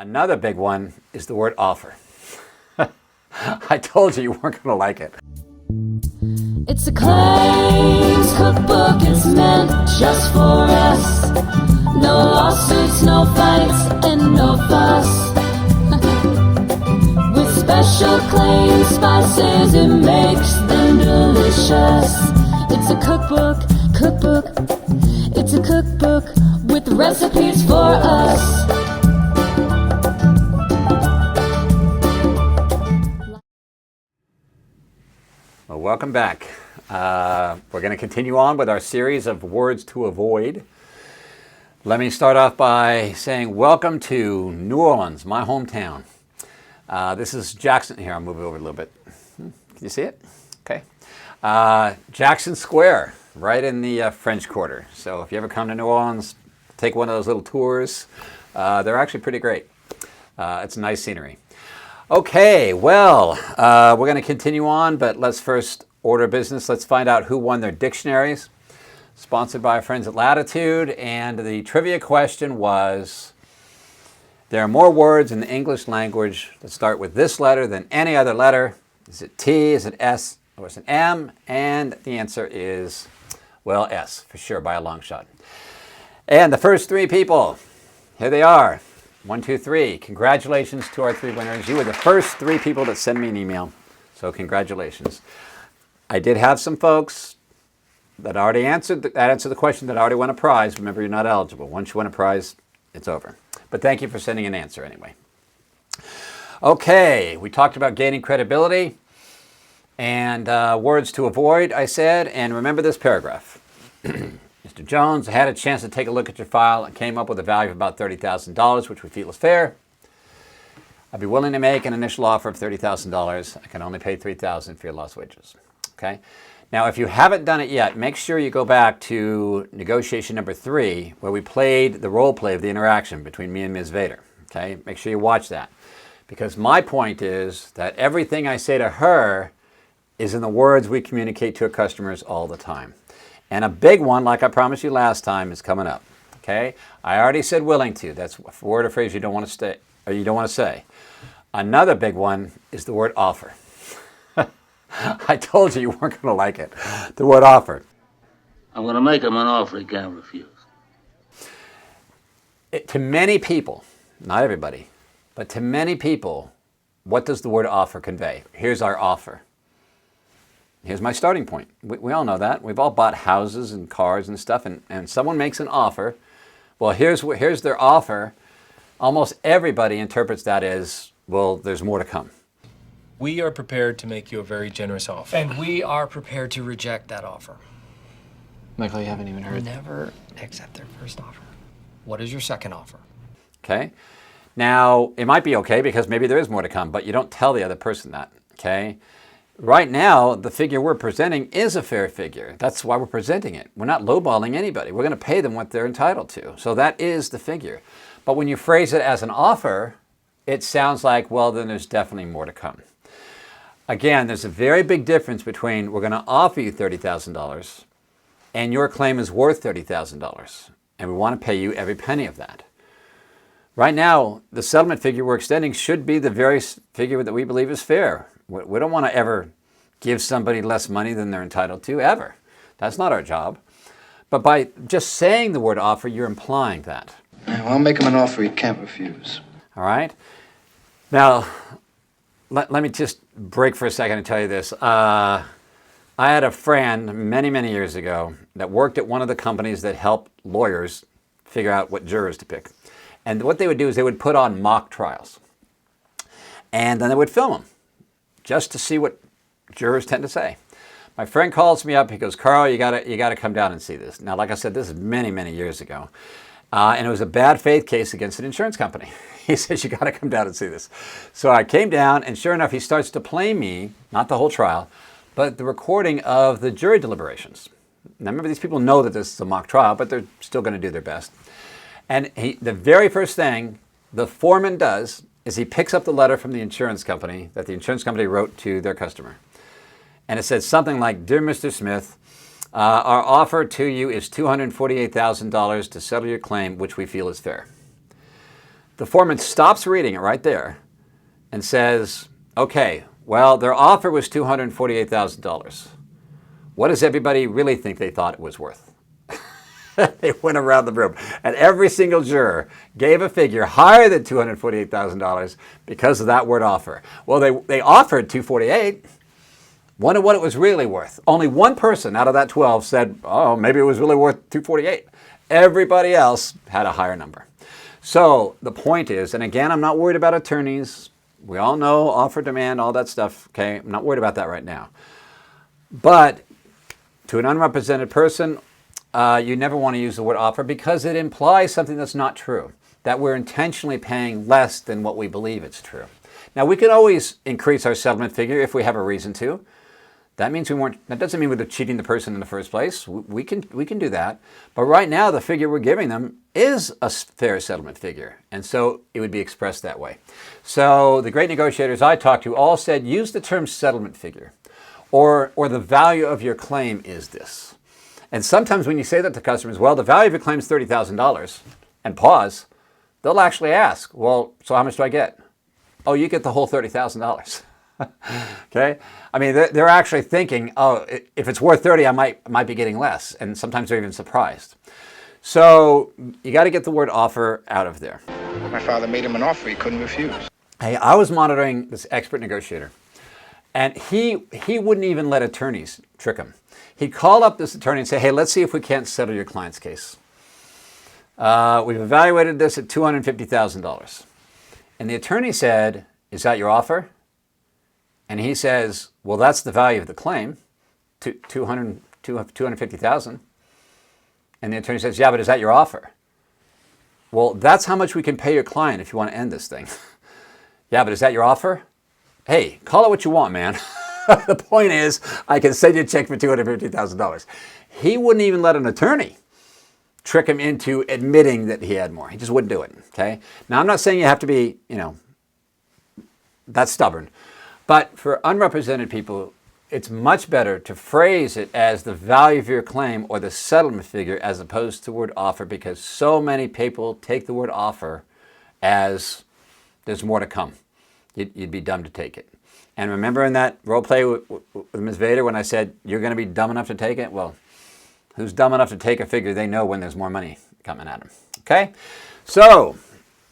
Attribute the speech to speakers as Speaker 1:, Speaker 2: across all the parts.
Speaker 1: Another big one is the word offer. I told you weren't going to like it.
Speaker 2: It's a claims cookbook, it's meant just for us. No lawsuits, no fights, and no fuss. With special claims spices, it makes them delicious. It's a cookbook. It's a cookbook with recipes for us.
Speaker 1: Well, welcome back. We're going to continue on with our series of words to avoid. Let me start off by saying welcome to New Orleans, my hometown. This is Jackson. Here, I'll move it over a little bit. Can you see it? Okay. Jackson Square, right in the French Quarter. So if you ever come to New Orleans, take one of those little tours. They're actually pretty great. It's nice scenery. Okay, well, we're going to continue on, but let's first order business. Let's find out who won their dictionaries. Sponsored by our friends at Latitude. And the trivia question was, there are more words in the English language that start with this letter than any other letter. Is it T, is it S, or is it M? And the answer is, well, S, for sure, by a long shot. And the first three people, here they are. 1, 2, 3. Congratulations to our three winners. You were the first three people that sent me an email. So congratulations. I did have some folks that already answered the question that already won a prize. Remember, you're not eligible. Once you win a prize, it's over. But thank you for sending an answer anyway. Okay, we talked about gaining credibility and words to avoid, I said. And remember this paragraph. Mr. Jones, I had a chance to take a look at your file and came up with a value of about $30,000, which we feel is fair. I'd be willing to make an initial offer of $30,000. I can only pay $3,000 for your lost wages. Okay. Now, if you haven't done it yet, make sure you go back to negotiation number 3, where we played the role play of the interaction between me and Ms. Vader. Okay. Make sure you watch that, because my point is that everything I say to her is in the words we communicate to our customers all the time. And a big one, like I promised you last time, is coming up. Okay? I already said willing to. That's a word or phrase you don't want to say. Another big one is the word offer. I told you weren't going to like it. The word offer.
Speaker 3: I'm going to make him an offer he can't refuse.
Speaker 1: To many people, not everybody, but to many people, what does the word offer convey? Here's our offer. Here's my starting point. We all know that. We've all bought houses and cars and stuff, and someone makes an offer. Well, here's their offer. Almost everybody interprets that as, well, there's more to come.
Speaker 4: We are prepared to make you a very generous offer.
Speaker 5: And we are prepared to reject that offer.
Speaker 6: Michael, you haven't even heard.
Speaker 5: Never accept their first offer. What is your second offer?
Speaker 1: Okay. Now, it might be okay because maybe there is more to come, but you don't tell the other person that, okay? Right now, the figure we're presenting is a fair figure. That's why we're presenting it. We're not lowballing anybody. We're going to pay them what they're entitled to. So that is the figure. But when you phrase it as an offer, it sounds like, well, then there's definitely more to come. Again, there's a very big difference between we're going to offer you $30,000 and your claim is worth $30,000. And we want to pay you every penny of that. Right now, the settlement figure we're extending should be the very figure that we believe is fair. We don't want to ever give somebody less money than they're entitled to, ever. That's not our job. But by just saying the word offer, you're implying that.
Speaker 6: Well, I'll make him an offer he can't refuse.
Speaker 1: All right? Now, let me just break for a second and tell you this. I had a friend many, many years ago that worked at one of the companies that helped lawyers figure out what jurors to pick. And what they would do is they would put on mock trials. And then they would film them, just to see what jurors tend to say. My friend calls me up. He goes, Carl, you gotta come down and see this. Now, like I said, this is many, many years ago. And it was a bad faith case against an insurance company. He says, you gotta come down and see this. So I came down, and sure enough, he starts to play me, not the whole trial, but the recording of the jury deliberations. Now, remember, these people know that this is a mock trial, but they're still gonna do their best. And the very first thing the foreman does is he picks up the letter from the insurance company that the insurance company wrote to their customer. And it says something like, Dear Mr. Smith, our offer to you is $248,000 to settle your claim, which we feel is fair. the foreman stops reading it right there and says, okay, well, their offer was $248,000. What does everybody really think they thought it was worth? They went around the room, and every single juror gave a figure higher than $248,000 because of that word offer. Well, they offered $248,000. Wonder what it was really worth. Only one person out of that 12 said, oh, maybe it was really worth $248,000. Everybody else had a higher number. So the point is, and again, I'm not worried about attorneys. We all know offer, demand, all that stuff. Okay, I'm not worried about that right now. But to an unrepresented person, you never want to use the word offer because it implies something that's not true, that we're intentionally paying less than what we believe it's true. Now, we can always increase our settlement figure if we have a reason to. That doesn't mean we're cheating the person in the first place. We can do that. But right now, the figure we're giving them is a fair settlement figure. And so it would be expressed that way. So the great negotiators I talked to all said, use the term settlement figure, or the value of your claim is this. And sometimes when you say that to customers, well, the value of your claim is $30,000, and pause, they'll actually ask, well, so how much do I get? Oh, you get the whole $30,000. Okay? I mean, they're actually thinking, oh, if it's worth 30, I might be getting less. And sometimes they're even surprised. So you got to get the word offer out of there.
Speaker 6: My father made him an offer he couldn't refuse.
Speaker 1: Hey, I was monitoring this expert negotiator, and he wouldn't even let attorneys trick him. He'd call up this attorney and say, hey, let's see if we can't settle your client's case. We've evaluated this at $250,000. And the attorney said, is that your offer? And he says, well, that's the value of the claim, $250,000. And the attorney says, yeah, but is that your offer? Well, that's how much we can pay your client if you want to end this thing. Yeah, but is that your offer? Hey, call it what you want, man. The point is, I can send you a check for $250,000. He wouldn't even let an attorney trick him into admitting that he had more. He just wouldn't do it, okay? Now, I'm not saying you have to be, that stubborn. But for unrepresented people, it's much better to phrase it as the value of your claim or the settlement figure as opposed to the word offer, because so many people take the word offer as there's more to come. You'd be dumb to take it. And remember in that role play with Ms. Vader when I said, you're going to be dumb enough to take it? Well, who's dumb enough to take a figure they know when there's more money coming at them? Okay? So,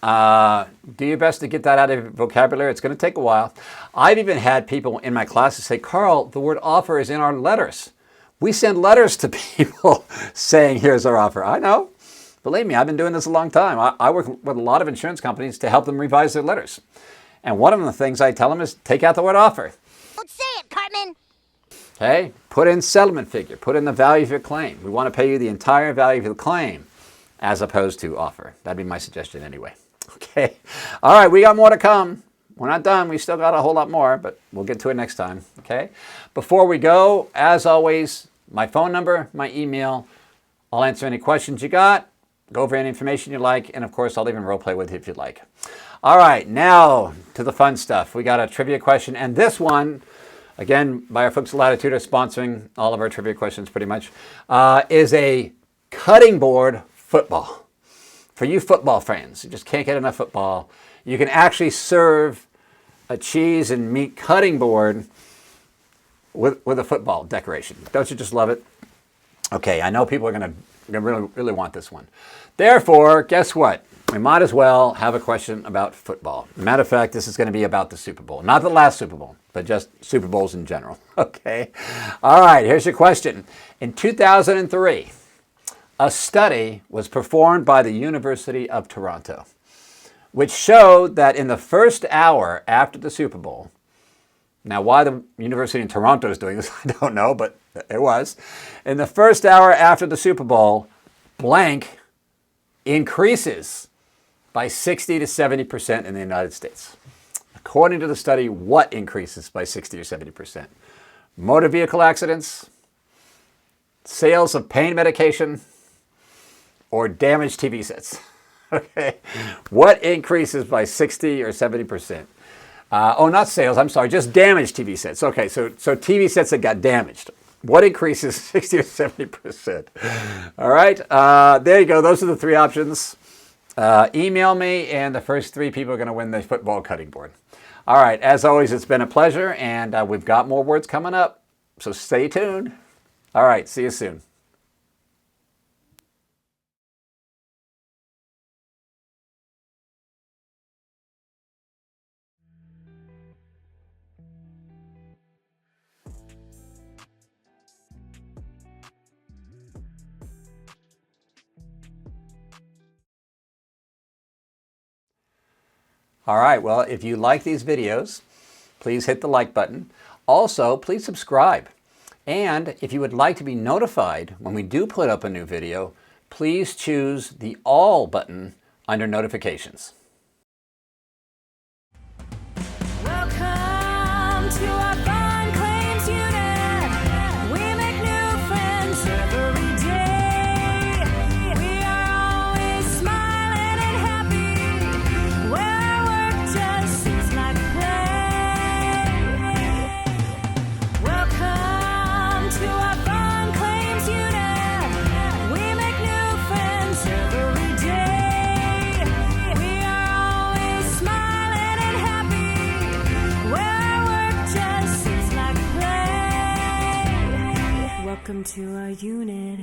Speaker 1: do your best to get that out of your vocabulary. It's going to take a while. I've even had people in my classes say, Carl, the word offer is in our letters. We send letters to people saying, here's our offer. I know. Believe me, I've been doing this a long time. I work with a lot of insurance companies to help them revise their letters. And one of the things I tell them is take out the word offer.
Speaker 7: Don't say it, Cartman.
Speaker 1: Okay? Put in settlement figure. Put in the value of your claim. We want to pay you the entire value of your claim as opposed to offer. That'd be my suggestion anyway. Okay? All right, we got more to come. We're not done. We still got a whole lot more, but we'll get to it next time. Okay? Before we go, as always, my phone number, my email. I'll answer any questions you got. Go over any information you like. And, of course, I'll even role play with you if you'd like. All right, now to the fun stuff. We got a trivia question, and this one, again, by our folks at Latitude, are sponsoring all of our trivia questions pretty much, is a cutting board football. For you football fans, you just can't get enough football, you can actually serve a cheese and meat cutting board with a football decoration. Don't you just love it? Okay, I know people are going to really want this one. Therefore, guess what? We might as well have a question about football. Matter of fact, this is going to be about the Super Bowl. Not the last Super Bowl, but just Super Bowls in general. Okay? All right, here's your question. In 2003, a study was performed by the University of Toronto, which showed that in the first hour after the Super Bowl, now why the University in Toronto is doing this, I don't know, but it was. In the first hour after the Super Bowl, blank increases by 60 to 70% in the United States. According to the study, what increases by 60 or 70%? Motor vehicle accidents, sales of pain medication, or damaged TV sets? Okay. What increases by 60 or 70%? Not sales, I'm sorry, just damaged TV sets. Okay, so TV sets that got damaged. What increases 60 or 70%? All right, there you go. Those are the three options. Email me, and the first 3 people are going to win the football cutting board. All right, as always, it's been a pleasure, and we've got more words coming up, so stay tuned. All right, see you soon. All right, well, if you like these videos, please hit the like button. Also, please subscribe. And if you would like to be notified when we do put up a new video, please choose the All button under Notifications.
Speaker 2: Welcome to our fun claims unit. We make new friends every day. We are always smiling and happy. Where our work just seems like play. Welcome to our fun claims unit. We make new friends every day. We are always smiling and happy. Where our work just seems like play. Welcome to our unit.